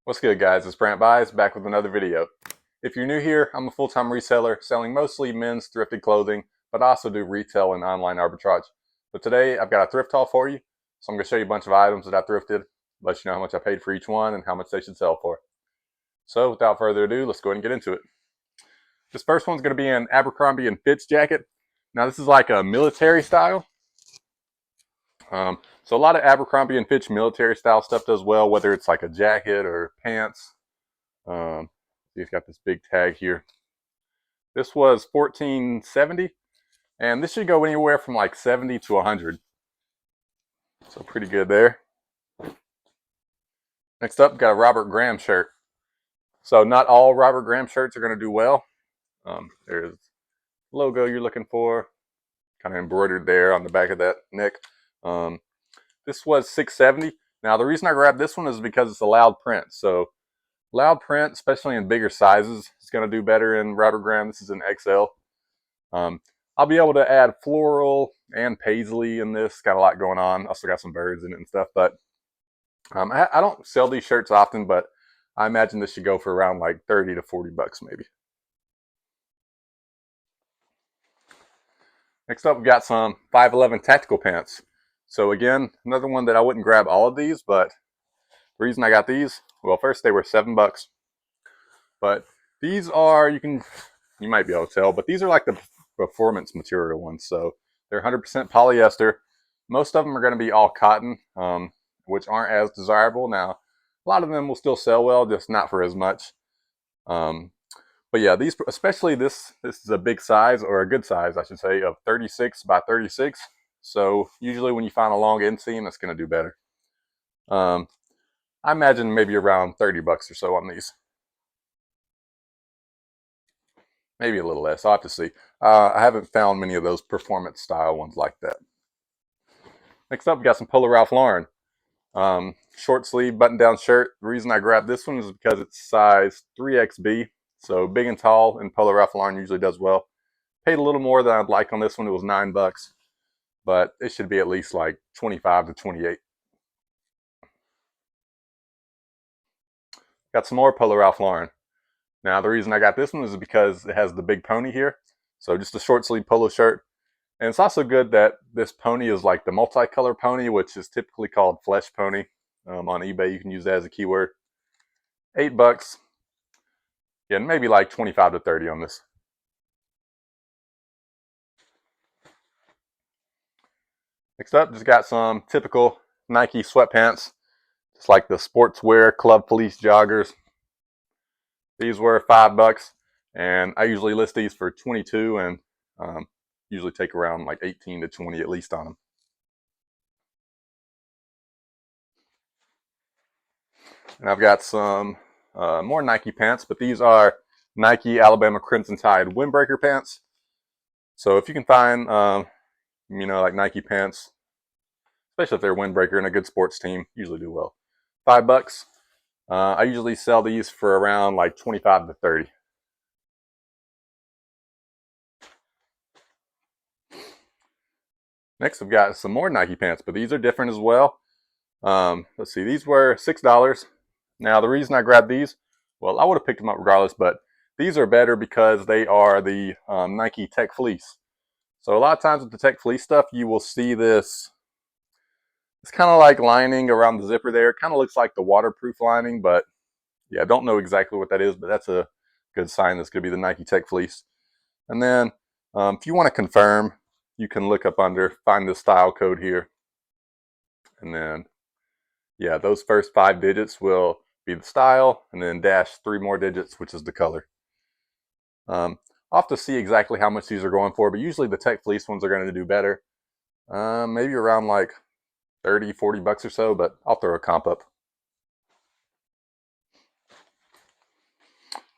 What's good, guys? It's Brant Buys back with another video. If you're new here, I'm a full-time reseller selling mostly men's thrifted clothing, but I also do retail and online arbitrage. But today I've got a thrift haul for you, so I'm going to show you a bunch of items that I thrifted, let you know how much I paid for each one and how much they should sell for. So without further ado, let's go ahead and get into it. This first one's going to be an Abercrombie and Fitch jacket. Now this is like a military style. So a lot of Abercrombie and Fitch military style stuff does well, whether it's like a jacket or pants. He's got this big tag here. This was $14.70, and this should go anywhere from like 70 to 100. So pretty good there. Next up, got a Robert Graham shirt. So not all Robert Graham shirts are going to do well. There's the logo you're looking for, kind of embroidered there on the back of that neck. This was $6.70. Now the reason I grabbed this one is because it's a loud print. So loud print, especially in bigger sizes, is going to do better in Robert Graham. This is an XL. I'll be able to add floral and paisley in this. Got a lot going on. Also got some birds in it and stuff. But I don't sell these shirts often, but I imagine this should go for around like 30 to 40 bucks maybe. Next up, we got some 511 tactical pants. So again, another one that I wouldn't grab all of these, but the reason I got these, well, first they were $7, but these are, you might be able to tell, but these are like the performance material ones. So they're 100% polyester. Most of them are going to be all cotton, which aren't as desirable. Now, a lot of them will still sell well, just not for as much. But yeah, these, especially this is a big size, or a good size, I should say, of 36 by 36. So usually when you find a long inseam, that's going to do better. I imagine maybe around 30 bucks or so on these. Maybe a little less. I'll have to see. I haven't found many of those performance style ones like that. Next up, we got some Polo Ralph Lauren. Short sleeve button down shirt. The reason I grabbed this one is because it's size 3XB. So big and tall, and Polo Ralph Lauren usually does well. Paid a little more than I'd like on this one. It was $9, but it should be at least like 25 to 28. Got some more Polo Ralph Lauren. Now the reason I got this one is because it has the big pony here. So just a short sleeve polo shirt. And it's also good that this pony is like the multicolor pony, which is typically called flesh pony. On eBay, you can use that as a keyword. $8. Yeah, maybe like 25 to 30 on this. Next up, just got some typical Nike sweatpants. It's like the sportswear club fleece joggers. These were $5, and I usually list these for 22, and usually take around like 18 to 20 at least on them. And I've got some more Nike pants, but these are Nike Alabama Crimson Tide windbreaker pants. So if you can find, like Nike pants, especially if they're windbreaker and a good sports team, usually do well. $5. I usually sell these for around like 25 to 30. Next, I've got some more Nike pants, but these are different as well. Let's see, these were $6. Now, the reason I grabbed these, well, I would have picked them up regardless, but these are better because they are the Nike Tech Fleece. So a lot of times with the Tech Fleece stuff, you will see this. It's kind of like lining around the zipper there. It kind of looks like the waterproof lining, but yeah, I don't know exactly what that is, but that's a good sign that's going to be the Nike Tech Fleece. And then if you want to confirm, you can look up under, find the style code here. And then, yeah, those first 5 digits will be the style, and then dash 3 more digits, which is the color. I'll have to see exactly how much these are going for, but usually the Tech Fleece ones are going to do better. Maybe around like 30, 40 bucks or so, but I'll throw a comp up.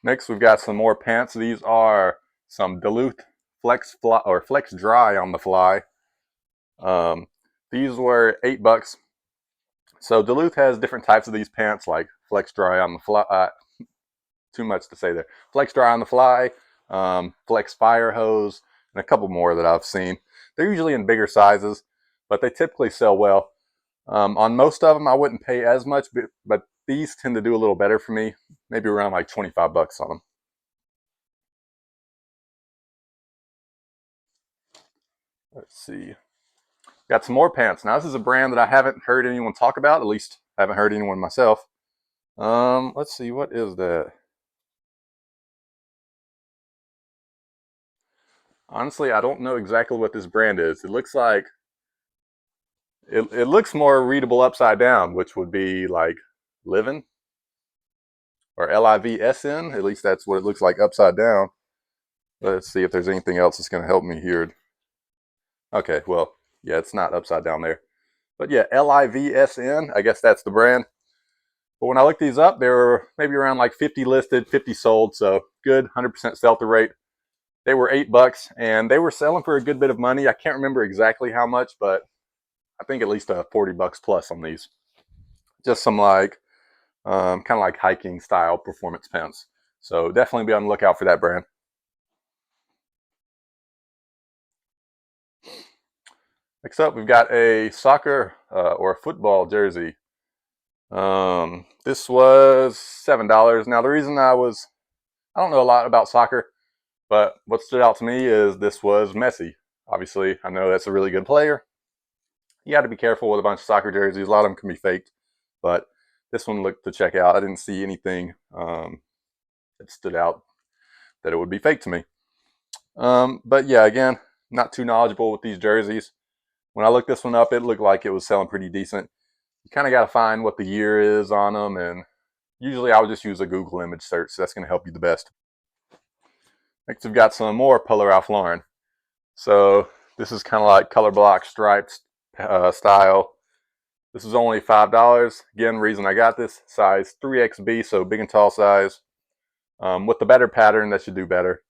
Next, we've got some more pants. These are some Duluth Flex Dry on the fly. These were $8. So Duluth has different types of these pants, like Flex Dry on the fly. Too much to say there. Flex Dry on the fly, Flex Fire Hose, and a couple more that I've seen. They're usually in bigger sizes, but they typically sell well. On most of them, I wouldn't pay as much, but these tend to do a little better for me, maybe around like 25 bucks on them. Let's see. Got some more pants. Now, this is a brand that I haven't heard anyone talk about, at least I haven't heard anyone myself. Let's see, what is that? Honestly, I don't know exactly what this brand is. It looks like it looks more readable upside down, which would be like Livin or Livsn. At least that's what it looks like upside down. Let's see if there's anything else that's going to help me here. Okay, well, yeah, it's not upside down there. But yeah, Livsn, I guess that's the brand. But when I looked these up, there were maybe around like 50 listed, 50 sold, so good, 100% sell-through rate. They were $8, and they were selling for a good bit of money. I can't remember exactly how much, but I think at least 40 bucks plus on these. Just some like, kind of like hiking style performance pants. So definitely be on the lookout for that brand. Next up, we've got a soccer or a football jersey. This was $7. Now, the reason I don't know a lot about soccer, but what stood out to me is this was Messi. Obviously, I know that's a really good player. You got to be careful with a bunch of soccer jerseys. A lot of them can be faked, but this one looked to check out. I didn't see anything that stood out that it would be fake to me. But yeah, again, not too knowledgeable with these jerseys. When I looked this one up, it looked like it was selling pretty decent. You kind of got to find what the year is on them, and usually I would just use a Google image search, so that's going to help you the best. Next, we've got some more Polo Ralph Lauren. So this is kind of like color block striped style. This is only $5. Again, reason I got this, size 3XB, so big and tall size. With the better pattern, that should do better.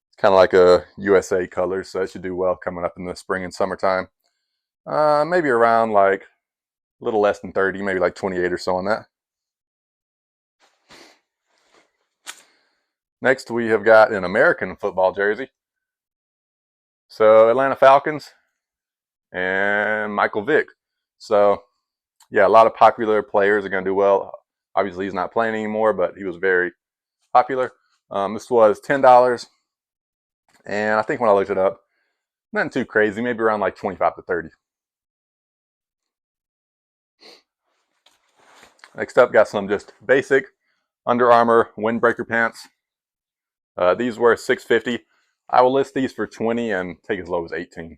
It's kind of like a USA color, so that should do well coming up in the spring and summertime. Maybe around like a little less than 30, maybe like 28 or so on that. Next, we have got an American football jersey. So Atlanta Falcons and Michael Vick. So yeah, a lot of popular players are going to do well. Obviously, he's not playing anymore, but he was very popular. This was $10, and I think when I looked it up, nothing too crazy, maybe around like 25 to 30. Next up, got some just basic Under Armour windbreaker pants. These were $6.50. I will list these for 20 and take as low as 18.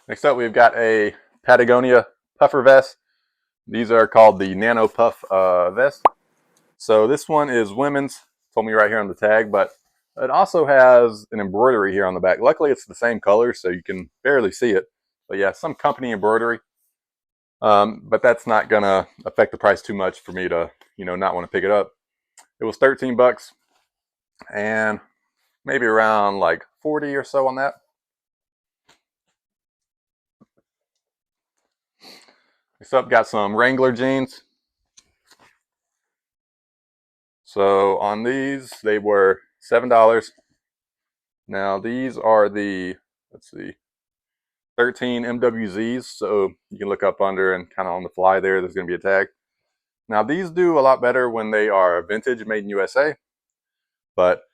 Next up, we've got a Patagonia puffer vest. These are called the Nano Puff vest. So this one is women's. Told me right here on the tag, but it also has an embroidery here on the back. Luckily, it's the same color, so you can barely see it. But yeah, some company embroidery. But that's not gonna affect the price too much for me to, not want to pick it up. It was 13 bucks, and maybe around like 40 or so on that. Next up, got some Wrangler jeans. So on these, they were $7. Now these are the, let's see, 13 MWZs. So you can look up under and kind of on the fly there's going to be a tag. Now these do a lot better when they are vintage, made in USA. But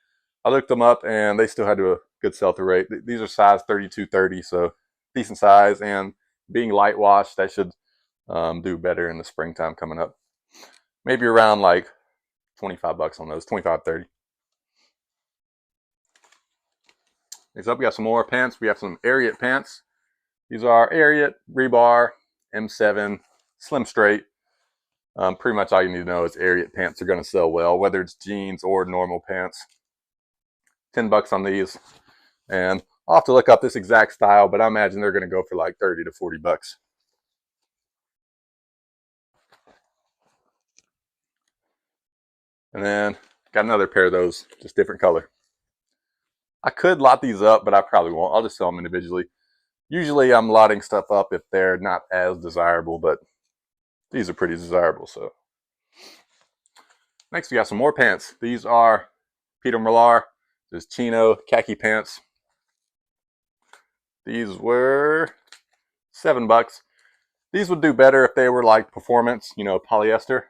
I looked them up and they still had a good sell-through rate. These are size 32-30, so decent size, and being light washed, that should do better in the springtime coming up. Maybe around like 25 bucks on those, 25, 30. Next up, we got some more pants. We have some Ariat pants. These are Ariat, Rebar, M7, Slim Straight. Pretty much all you need to know is Ariat pants are going to sell well, whether it's jeans or normal pants. 10 bucks on these. And I'll have to look up this exact style, but I imagine they're going to go for like 30 to 40 bucks. And then got another pair of those, just different color. I could lot these up, but I probably won't. I'll just sell them individually. Usually I'm lotting stuff up if they're not as desirable, but these are pretty desirable. So next we got some more pants. These are Peter Millar, just chino khaki pants. These were $7. These would do better if they were like performance, you know, polyester.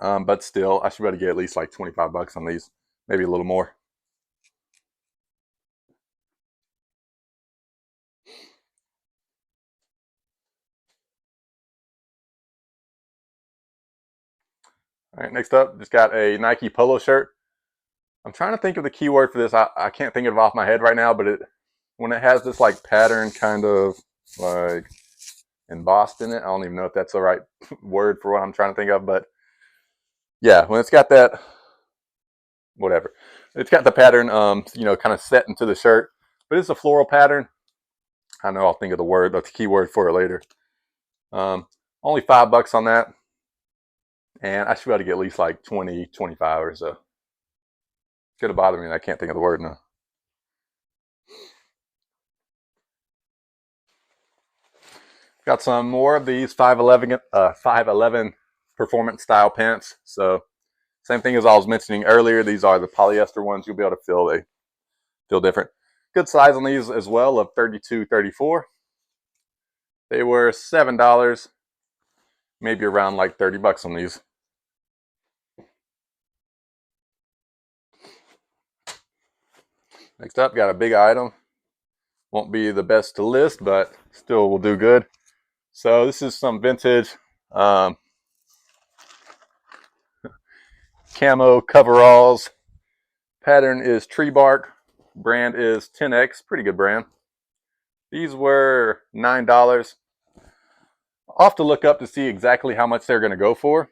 But still, I should be able to get at least like 25 bucks on these, maybe a little more. All right, next up, just got a Nike polo shirt. I'm trying to think of the keyword for this. I can't think of it off my head right now, but when it has this like pattern kind of like embossed in it, I don't even know if that's the right word for what I'm trying to think of, but yeah, when it's got that, whatever, it's got the pattern, you know, kind of set into the shirt, but it's a floral pattern. I know I'll think of the word, but the keyword for it later. Only $5 on that, and I should be able to get at least like 20, 25 or so. It's gonna bother me, and I can't think of the word now. Got some more of these 511 performance style pants. So same thing as I was mentioning earlier. These are the polyester ones. You'll be able to feel they feel different. Good size on these as well of 32, 34. They were $7, maybe around like 30 bucks on these. Next up, got a big item. Won't be the best to list, but still will do good. So this is some vintage camo coveralls. Pattern is tree bark. Brand is 10X. Pretty good brand. These were $9. I'll have to look up to see exactly how much they're going to go for.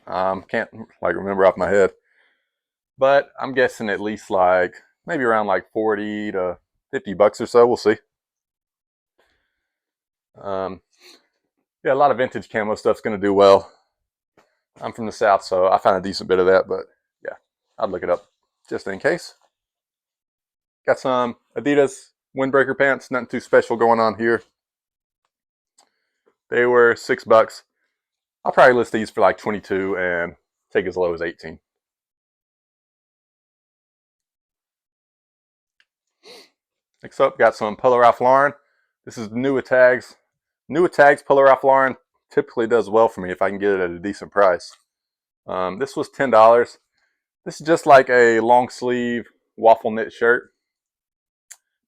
Can't like remember off my head, but I'm guessing at least like maybe around like 40 to 50 bucks or so. We'll see. Yeah, a lot of vintage camo stuff's going to do well. I'm from the South, so I found a decent bit of that, but yeah, I'd look it up just in case. Got some Adidas windbreaker pants, nothing too special going on here. They were $6. I'll probably list these for like 22 and take as low as 18. Next up, got some Polo Ralph Lauren. This is New with Tags. New with Tags Polo Ralph Lauren typically does well for me if I can get it at a decent price. This was $10. This is just like a long sleeve waffle knit shirt.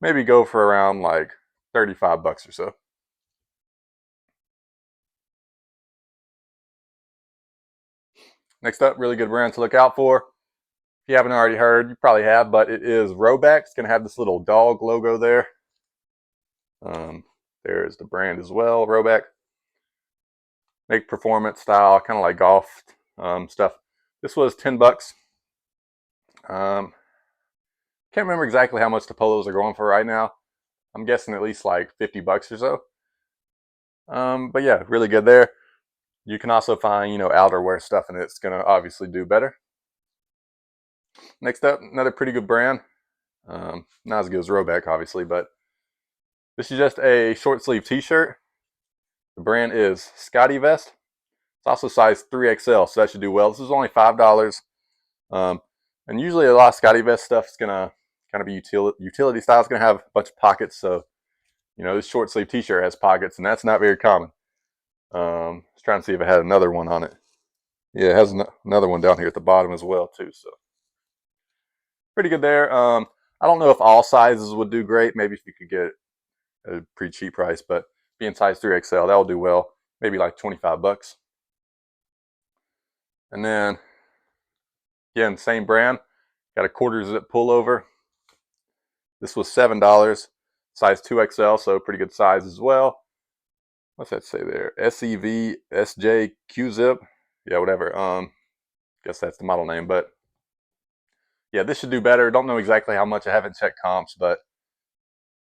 Maybe go for around like 35 bucks or so. Next up, really good brand to look out for. If you haven't already heard, you probably have, but it is Roback. It's going to have this little dog logo there. There's the brand as well, Roback. Make performance style, kind of like golf stuff. This was 10 bucks. Can't remember exactly how much the polos are going for right now. I'm guessing at least like 50 bucks or so. But yeah, really good there. You can also find, you know, outerwear stuff, and it's going to obviously do better. Next up, another pretty good brand. Not as good as Roback, obviously, but this is just a short sleeve t-shirt. The brand is Scotty Vest. It's also size 3XL, so that should do well. This is only $5. And usually a lot of Scotty Vest stuff is going to kind of be utility style. It's going to have a bunch of pockets. So, you know, this short sleeve t-shirt has pockets, and that's not very common. I was trying to see if it had another one on it. Yeah, it has another one down here at the bottom as well, too. So, pretty good there. I don't know if all sizes would do great. Maybe if you could get a pretty cheap price, but being size 3XL, that'll do well. Maybe like 25 bucks. And then, again, same brand. Got a quarter zip pullover. This was $7. Size 2XL, so pretty good size as well. What's that say there? SEV SJ Q zip. Yeah, whatever. Guess that's the model name, but yeah, this should do better. Don't know exactly how much. I haven't checked comps, but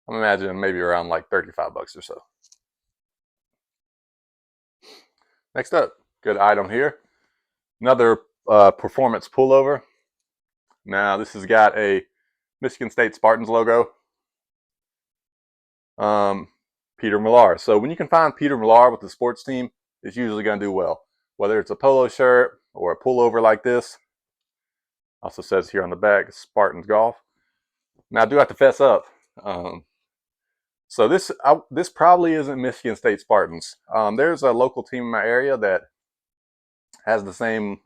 I'm imagining maybe around like 35 bucks or so. Next up, good item here. Another performance pullover. Now this has got a Michigan State Spartans logo. Peter Millar. So when you can find Peter Millar with the sports team, it's usually going to do well. Whether it's a polo shirt or a pullover like this. Also says here on the back, Spartans Golf. Now I do have to fess up. So this probably isn't Michigan State Spartans. There's a local team in my area that has the same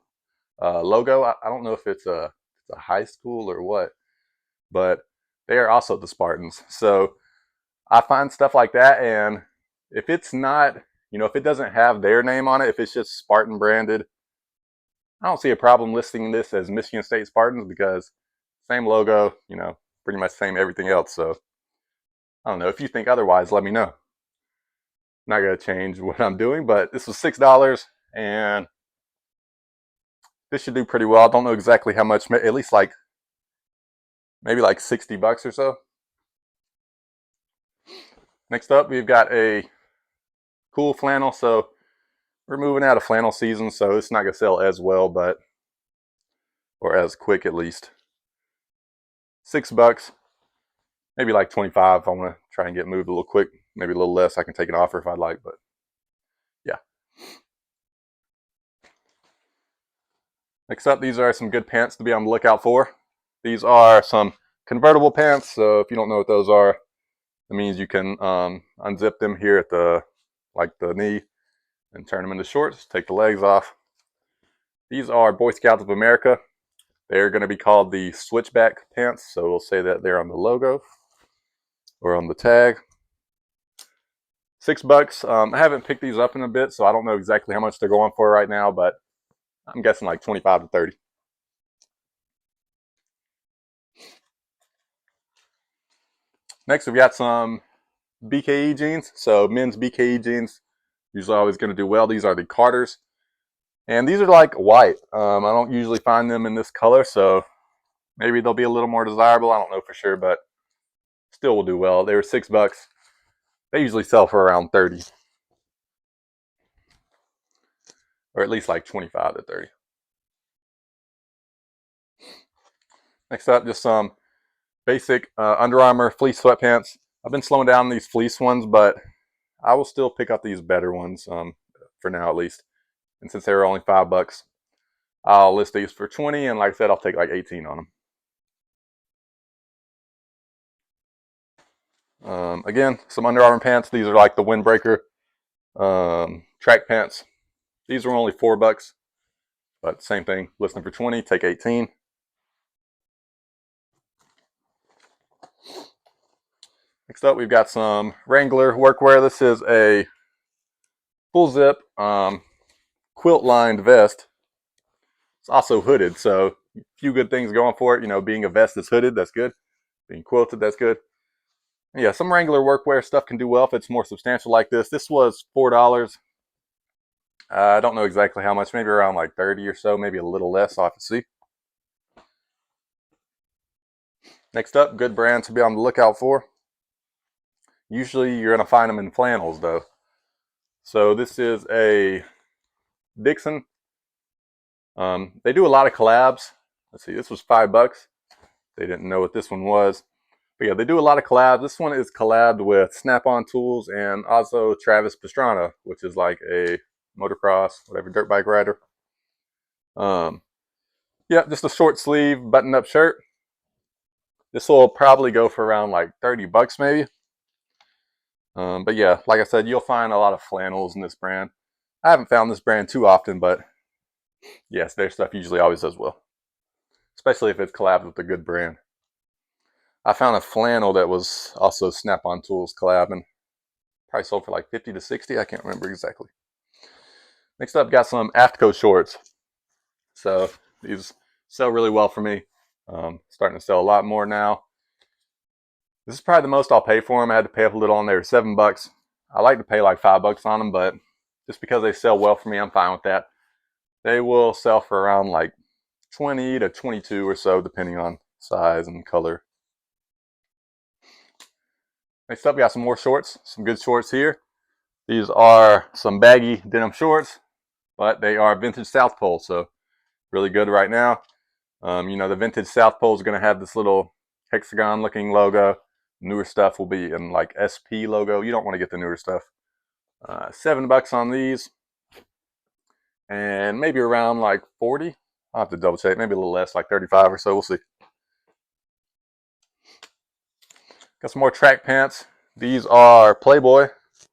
logo. I don't know if it's a high school or what, but they are also the Spartans. So I find stuff like that, and if it's not, if it doesn't have their name on it, if it's just Spartan branded, I don't see a problem listing this as Michigan State Spartans because same logo, pretty much same everything else. So I don't know. If you think otherwise, let me know. Not gonna change what I'm doing, but this was $6, and this should do pretty well. I don't know exactly how much, at least like maybe like 60 bucks or so. Next up, we've got a cool flannel. So we're moving out of flannel season, so it's not gonna sell as well, or as quick at least. $6, maybe like 25 if I want to try and get moved a little quick. Maybe a little less. I can take an offer if I'd like, but yeah. Next up, these are some good pants to be on the lookout for. These are some convertible pants. So if you don't know what those are, it means you can unzip them here at the knee and turn them into shorts. Take the legs off. These are Boy Scouts of America. They're going to be called the switchback pants. So we'll say that they're on the logo or on the tag. $6. I haven't picked these up in a bit, so I don't know exactly how much they're going for right now, but I'm guessing like 25 to 30. Next, we've got some BKE jeans. So men's BKE jeans, usually always going to do well. These are the Carters. And these are like white. I don't usually find them in this color, so maybe they'll be a little more desirable. I don't know for sure, but still will do well. They were $6. They usually sell for around 30. Or at least like 25 to 30. Next up, just some basic Under Armour fleece sweatpants. I've been slowing down these fleece ones, but I will still pick up these better ones for now at least. And since they were only $5, I'll list these for 20, and like I said, I'll take like 18 on them. Again, some Under Armour pants. These are like the windbreaker track pants. These were only $4, but same thing. List them for 20, take 18. Next up, we've got some Wrangler workwear. This is a full zip quilt lined vest. It's also hooded, so a few good things going for it. Being a vest that's hooded, that's good. Being quilted, that's good. Yeah, some Wrangler workwear stuff can do well if it's more substantial like this. This was $4. I don't know exactly how much, maybe around like 30 or so, maybe a little less, I'll have to see. Next up, good brand to be on the lookout for. Usually you're going to find them in flannels though. So this is a Dixon. They do a lot of collabs. Let's see, this was $5. They didn't know what this one was. But yeah, they do a lot of collabs. This one is collabed with Snap-on Tools and also Travis Pastrana, which is like a motocross, whatever, dirt bike rider. Yeah, just a short sleeve button-up shirt. This will probably go for around like $30 maybe. But yeah, like I said, you'll find a lot of flannels in this brand. I haven't found this brand too often, but yes, their stuff usually always does well, especially if it's collabed with a good brand. I found a flannel that was also Snap-on Tools collab, and probably sold for like 50 to 60. I can't remember exactly. Next up, got some Aftco shorts. So these sell really well for me. Starting to sell a lot more now. This is probably the most I'll pay for them. I had to pay up a little on there, $7. I like to pay like $5 on them, but just because they sell well for me, I'm fine with that. They will sell for around like 20 to 22 or so, depending on size and color. Next up, we got some more shorts, some good shorts here. These are some baggy denim shorts, but they are vintage South Pole, so really good right now. The vintage South Pole is going to have this little hexagon looking logo. Newer stuff will be in like SP logo. You don't want to get the newer stuff. $7 on these, and maybe around like 40. I'll have to double check, maybe a little less, like 35 or so. We'll see. Got some more track pants. These are Playboy. So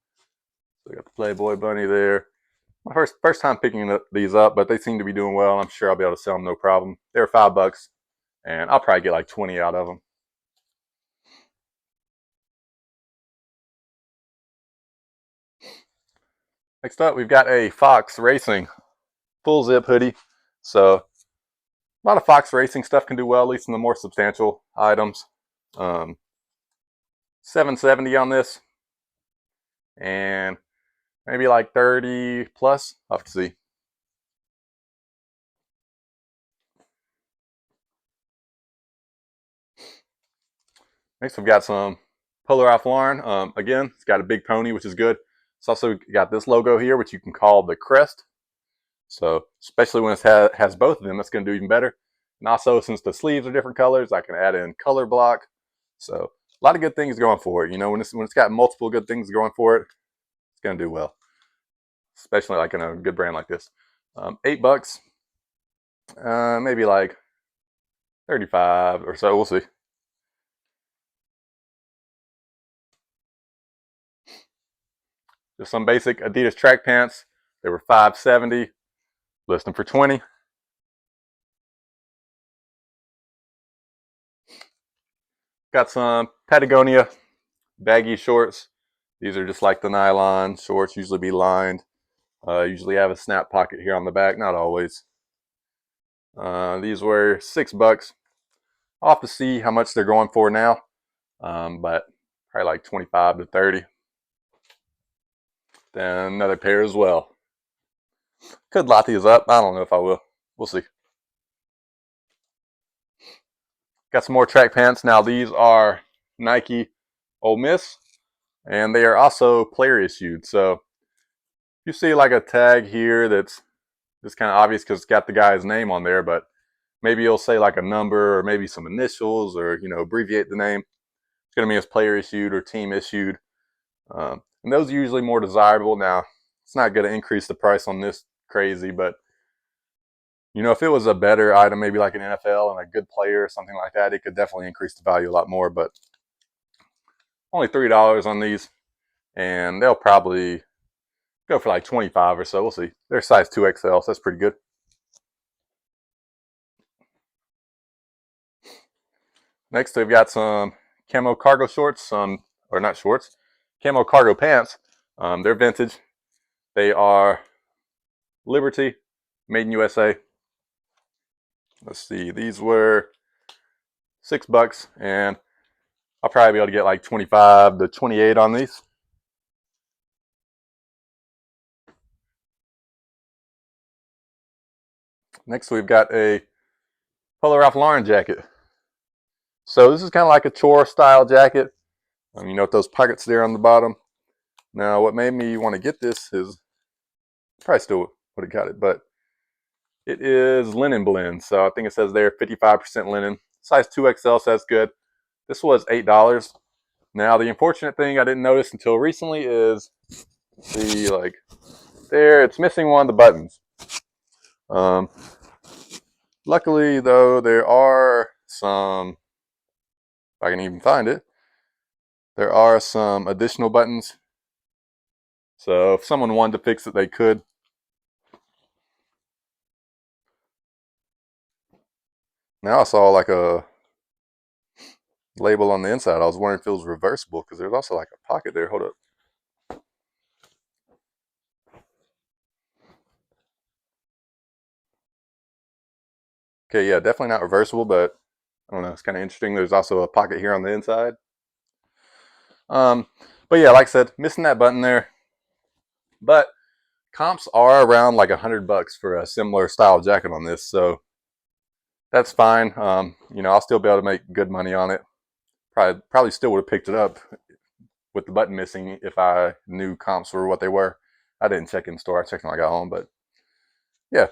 we got the Playboy bunny there. My first time picking these up, but they seem to be doing well. I'm sure I'll be able to sell them no problem. They're $5, and I'll probably get like 20 out of them. Next up, we've got a Fox Racing full zip hoodie. So a lot of Fox Racing stuff can do well, at least in the more substantial items. $7.70 on this, and maybe like 30 plus. I'll have to see. Next, we've got some Polo Ralph Lauren. Again, it's got a big pony, which is good. It's also got this logo here, which you can call the crest. So, especially when it has both of them, that's going to do even better. And also, since the sleeves are different colors, I can add in color block. So, a lot of good things going for it. You know, when it's got multiple good things going for it, it's going to do well. Especially like in a good brand like this. $8, maybe like 35 or so. We'll see. Just some basic Adidas track pants. They were $5.70. List them for 20. Got some Patagonia baggy shorts. These are just like the nylon shorts, usually be lined. Usually have a snap pocket here on the back, not always. These were $6. I'll have to see how much they're going for now, but probably like 25 to 30. Then another pair as well. Could lot these up. I don't know if I will. We'll see. Got some more track pants. Now these are Nike Ole Miss, and they are also player issued. So you see like a tag here that's just kind of obvious because it's got the guy's name on there, but maybe you'll say like a number or maybe some initials or, you know, abbreviate the name. It's going to mean it's player issued or team issued. And those are usually more desirable. Now, it's not going to increase the price on this crazy, but you know, if it was a better item, maybe like an NFL and a good player or something like that, it could definitely increase the value a lot more. But only $3 on these, and they'll probably go for like 25 or so. We'll see. They're size 2XL, so that's pretty good. Next, we've got some camo cargo shorts, or not shorts, camo cargo pants. They're vintage. They are Liberty, made in USA. Let's see, these were $6, and I'll probably be able to get like 25 to 28 on these. Next, we've got a Polo Ralph Lauren jacket. So this is kind of like a chore style jacket. You know, with those pockets there on the bottom. Now, what made me want to get this is, probably still would have got it, but it is linen blend. So I think it says there 55% linen. Size 2XL, so that's good. This was $8. Now, the unfortunate thing I didn't notice until recently is the, like, there, it's missing one of the buttons. Luckily, though, there are some, if I can even find it, there are some additional buttons. So if someone wanted to fix it, they could. Now I saw like a label on the inside. I was wondering if it was reversible because there's also like a pocket there. Hold up. Okay, yeah, definitely not reversible, but I don't know. It's kind of interesting. There's also a pocket here on the inside. But yeah, like I said, missing that button there. But comps are around like $100 for a similar style jacket on this, so that's fine. You know, I'll still be able to make good money on it. Probably still would have picked it up with the button missing if I knew comps were what they were. I didn't check in store. I checked when I got home, but yeah,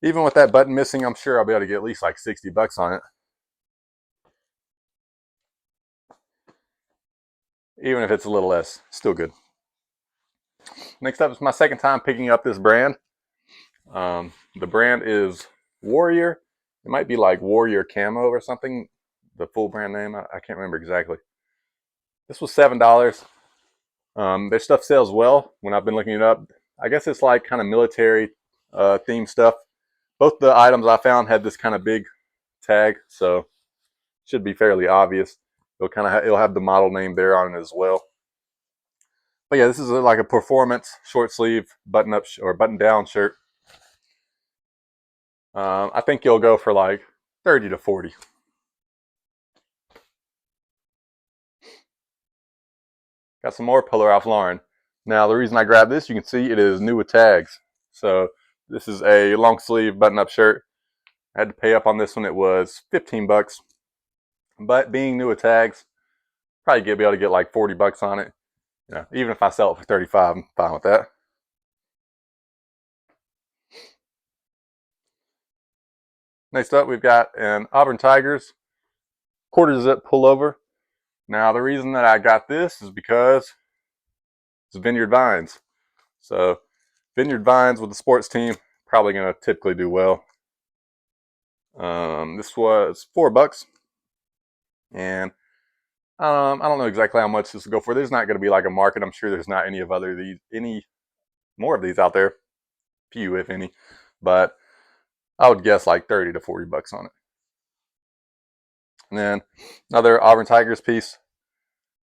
even with that button missing, I'm sure I'll be able to get at least like $60 on it. Even if it's a little less, still good. Next up is my second time picking up this brand. The brand is Warrior. It might be like Warrior Camo or something. The full brand name, I can't remember exactly. This was $7. Their stuff sells well when I've been looking it up. I guess it's like kind of military themed stuff. Both the items I found had this kind of big tag, so it should be fairly obvious. It'll have the model name there on it as well. But yeah, this is like a performance short sleeve button up or button down shirt. I think you'll go for like 30 to 40. Got some more Polo Ralph Lauren. Now the reason I grabbed this, you can see it is new with tags. So this is a long sleeve button up shirt. I had to pay up on this one. It was 15 bucks. But being new with tags, probably be able to get like 40 bucks on it. You know, even if I sell it for 35, I'm fine with that. Next up, we've got an Auburn Tigers quarter zip pullover. Now, the reason that I got this is because it's Vineyard Vines. So, Vineyard Vines with the sports team, probably going to typically do well. This was $4. And I don't know exactly how much this will go for. There's not going to be like a market. I'm sure there's not any more of these out there. Few, if any. But I would guess like 30 to 40 bucks on it. And then another Auburn Tigers piece.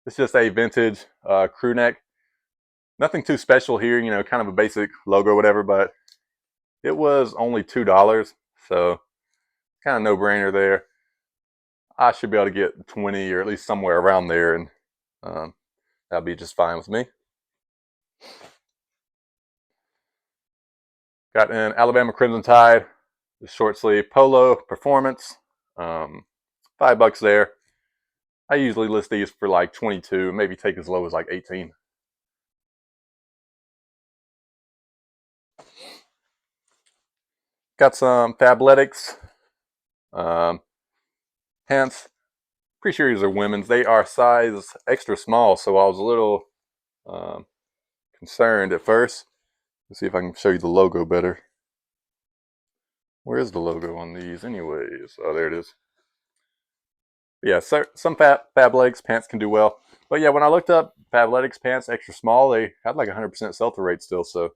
It's just a vintage crew neck. Nothing too special here, you know, kind of a basic logo or whatever, but it was only $2. So kind of no-brainer there. I should be able to get 20 or at least somewhere around there, and that'll be just fine with me. Got an Alabama Crimson Tide, the short sleeve polo performance, $5 there. I usually list these for like 22, maybe take as low as like 18. Got some Fabletics pants. Pretty sure these are women's. They are size extra small, so I was a little concerned at first. Let's see if I can show you the logo better. Where is the logo on these anyways? Oh, there it is. But yeah, so some Fabletics pants can do well. But yeah, when I looked up Fabletics pants extra small, they had like 100% sell-through rate still, so it's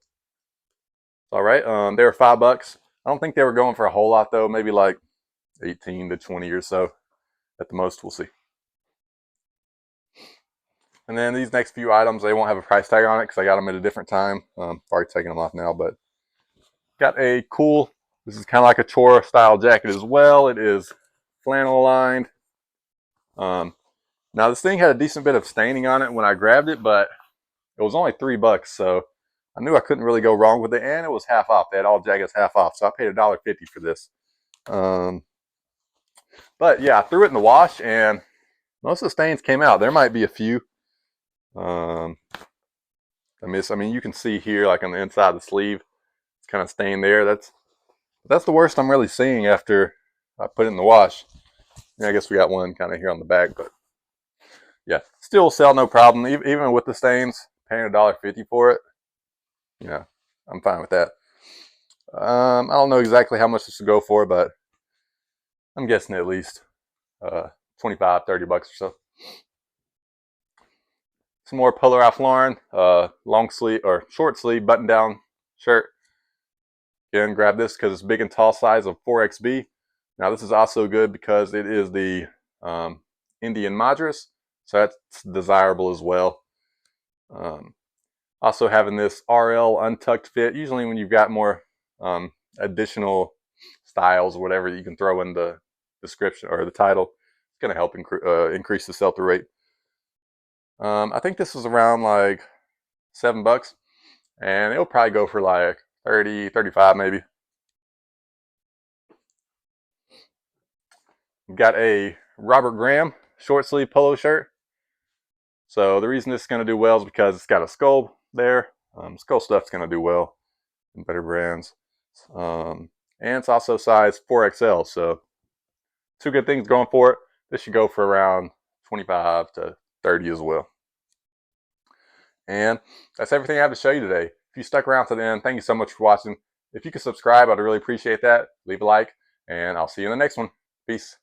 all right. They were $5. I don't think they were going for a whole lot though, maybe like 18 to 20 or so at the most. We'll see. And then these next few items, they won't have a price tag on it because I got them at a different time. Already taking them off now, but got a cool, this is kind of like a chore style jacket as well. It is flannel lined. Now this thing had a decent bit of staining on it when I grabbed it, but it was only $3, so I knew I couldn't really go wrong with it, and it was half off. They had all jackets half off, so I paid $1.50 for this. But yeah, I threw it in the wash, and most of the stains came out. There might be a few. I mean, you can see here, like on the inside of the sleeve, it's kind of stained there. That's the worst I'm really seeing after I put it in the wash. Yeah, I guess we got one kind of here on the back, but yeah, still sell no problem. Even with the stains, paying $1.50 for it, you know, I'm fine with that. I don't know exactly how much this will go for, but I'm guessing at least 25, 30 bucks or so. Some more Polo Ralph Lauren, long sleeve or short sleeve button down shirt. Again, grab this because it's big and tall size of 4XB. Now this is also good because it is the Indian Madras, so that's desirable as well. Also having this RL untucked fit. Usually when you've got more additional styles or whatever you can throw in the description or the title, it's going to help increase the sell-through rate. I think this was around like $7, and it'll probably go for like 30, 35 maybe. We've got a Robert Graham short sleeve polo shirt. So the reason this is going to do well is because it's got a skull there. Skull stuff's going to do well in better brands. And it's also size 4XL, so two good things going for it. This should go for around 25 to 30 as well. And that's everything I have to show you today. If you stuck around to the end, thank you so much for watching. If you could subscribe, I'd really appreciate that. Leave a like, and I'll see you in the next one. Peace.